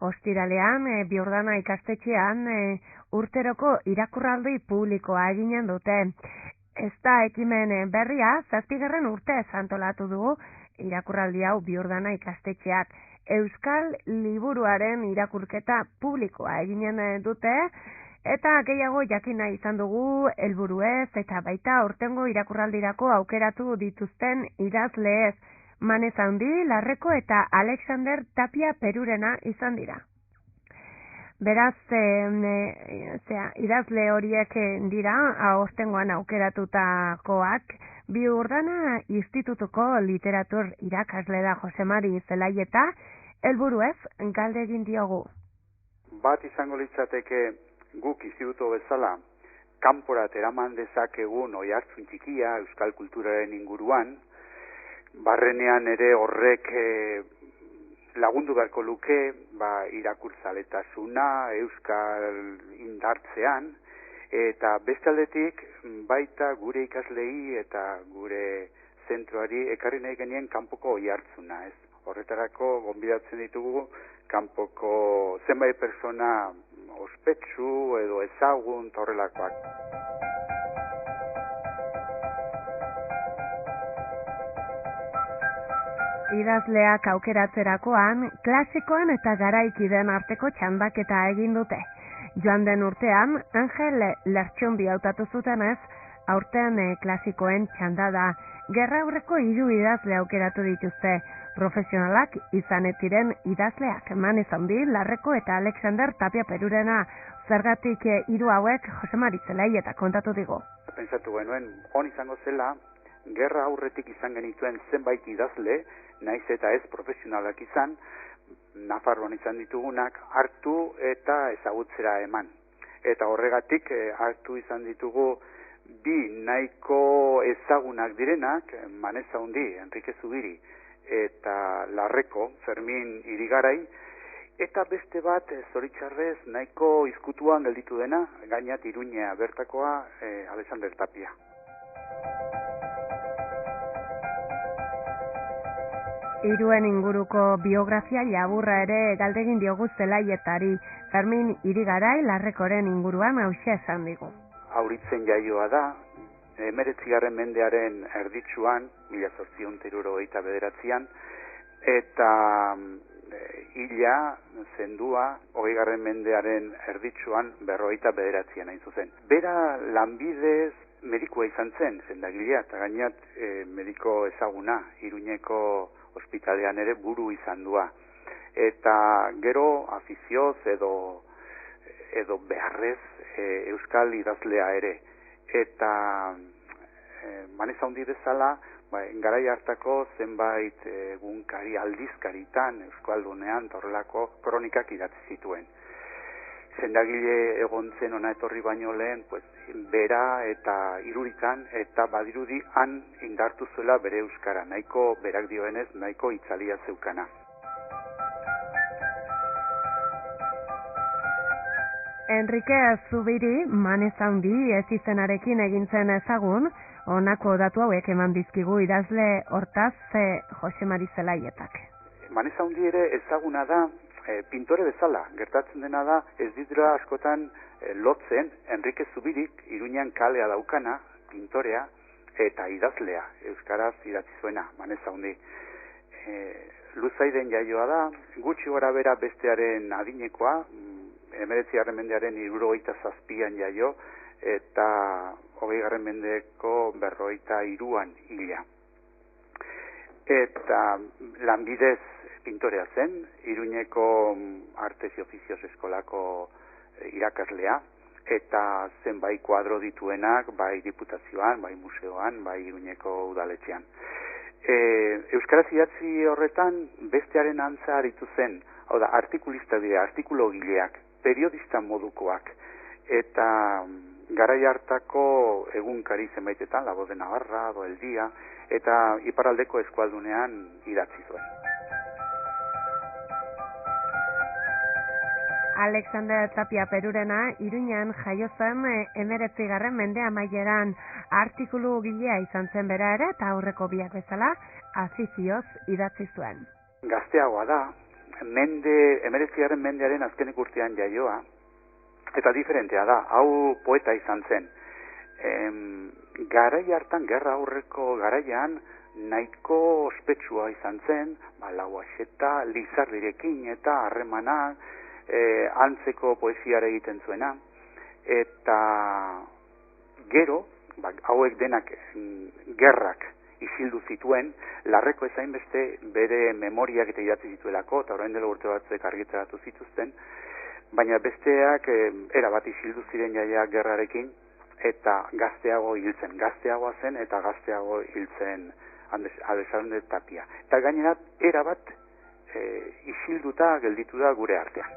Ostiralean, Biurdana ikastetxean, urteroko irakurraldi publikoa eginen dute. Ez da ekimen berria, 7. urte antolatu dugu irakurraldi hau Biurdana ikastetxeak. Euskal liburuaren irakurketa publikoa eginen dute, eta gehiago jakina izan dugu helburuez eta baita aurtengo irakurraldirako aukeratu dituzten idazleez. Manez Handi, Larreko eta Alexander Tapia Perurena izan dira. Beraz, idazle horiek dira, aurtengoan aukeratutakoak, Biurdana Institutuko literatur irakasle da Jose Mari Zelaieta, helburuez galde egin diogu. Bat izango litzateke guk instituto bezala, kanporat eraman dezakegun oihartzun txikia euskal kulturaren inguruan, barrenean ere horrek lagundu beharko luke irakurtzaletasuna euskal indartzean, eta beste aldetik baita gure ikaslei eta gure zentroari ekarri nahi genien kanpoko oihartzuna, ez? Horretarako gonbidatzen ditugu kanpoko zenbait persona ospetsu edo ezagun eta horrelakoak. Idazleak aukeratzerakoan, klasikoan eta garaikideen arteko txandaketa egin dute. Joan den urtean, Angel Lertxunbi hautatu zutenez, aurten klasikoen txanda da. Gerra aurreko 3 idazle aukeratu dituzte, profesionalak izanen idazleak, Manez Handi, Larreko eta Alexander Tapia Perurena. Zergatik 3 hauek Jose Mari Zelaieta kontatu digu. Pentsatu genuen, on izango zela, gerra aurretik izan genituen zenbait idazle, naiz eta ez profesionalak izan, Nafarroan izan ditugunak hartu eta ezagutzera eman. Eta horregatik hartu izan ditugu 2 nahiko ezagunak direnak, Manez Handi, Enrique Zubiri, eta Larreko, Fermin Irigarai, eta beste bat, zoritxarrez, nahiko izkutuan gelditu dena, gainat Iruña bertakoa, Alexander Tapia. Hiruen inguruko biografia laburra ere galdegin diogu Zelaietari, Fermin Irigarai Larrekoren inguruan hauxe esan digu. Auritzen jaioa da, 19. mendearen erditsuan, 1879an, eta hila zendua 20. mendearen erditsuan 59an hain zuzen. Bera lanbidez medikua izan zen, sendagilea, eta gainat mediko ezaguna, Iruñeko ospitalean ere buru izan dua. Eta gero afizioz edo beharrez euskal idazlea ere. Eta Manez Handi bezala, garai hartako zenbait egunkari aldizkaritan euskaldunean horrelako kronikak idatzi zituen. Sendagile egon zen ona etorri baino lehen, bera eta Irurikan, eta badirudi han indartu zuela bere euskara, nahiko berak dioenez, nahiko itzalia zeukana. Enrique Zubiri, Manez Handi ez izenarekin egin zen ezagun, honako datu hauek eman dizkigu idazle hortaz Jose Mari Zelaietak. Manez Handi ere ezaguna da, pintore bezala, gertatzen dena da, ez dira askotan lotzen Enrique Zubirik Iruñan kalea daukana, pintorea eta idazlea, euskaraz idatzi zuena, Manez Handi. Luzaiden jaioa da, gutxi gora bera bestearen adinekoa, 19. mendearen 77an jaio, eta 20. mendeko 53an hila. Eta lanbidez pintorea zen, Iruñeko Artes y Oficios Eskolako irakaslea, eta zenbait kuadro dituenak, bai diputazioan, bai museoan, bai Iruñeko udaletxean. Euskaraz idatzi horretan bestearen antza aritu zen, hau da, artikulista dira, artikulogileak, periodista modukoak, eta garai hartako egunkari zenbaitetan, La Voz de Navarra, do El Día, eta iparraldeko eskualdunean idatzi zuen. Alexander Tapia Perurena Iruñan jaio zen 19. mende amaieran, artikulu gilea izan zen bera ere, eta aurreko biak bezala afizioz idatzi zuen. Gazteagoa da, 19. mendearen azkenik urtean jaioa, eta diferentea da, hau poeta izan zen. Garai hartan, gerra aurreko garaian, nahiko ospetsua izan zen, Lauaxeta, Lizardirekin eta harremana, antzeko poesiara egiten zuena, eta gero, hauek denak gerrak isildu zituen, Larreko ezain beste bere memoriak eta idatzi zituelako, eta orain dela urte batzuek argitaratu zituzten, baina besteak erabat isildu ziren jaia gerrarekin, eta gazteagoa zen eta gazteago hiltzen Alexander Tapia. Eta gainera, erabat isilduta gelditu da gure artean.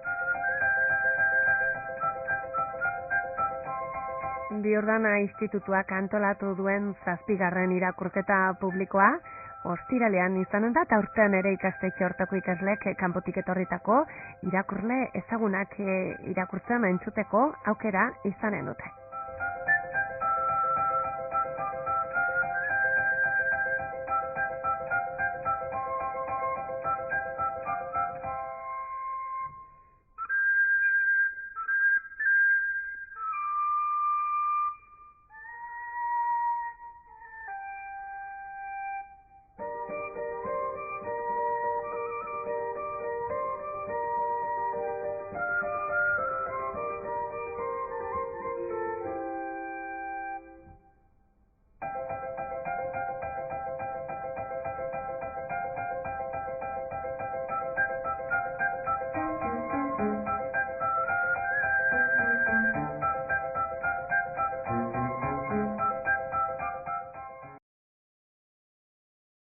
Biordana Institutuak antolatu duen 7. irakurketa publikoa, ostiralean izanen da, eta urtean ere ikastetxe hortako ikaslek kanpotik etorritako irakurle ezagunak irakurtzen entzuteko aukera izanen dute.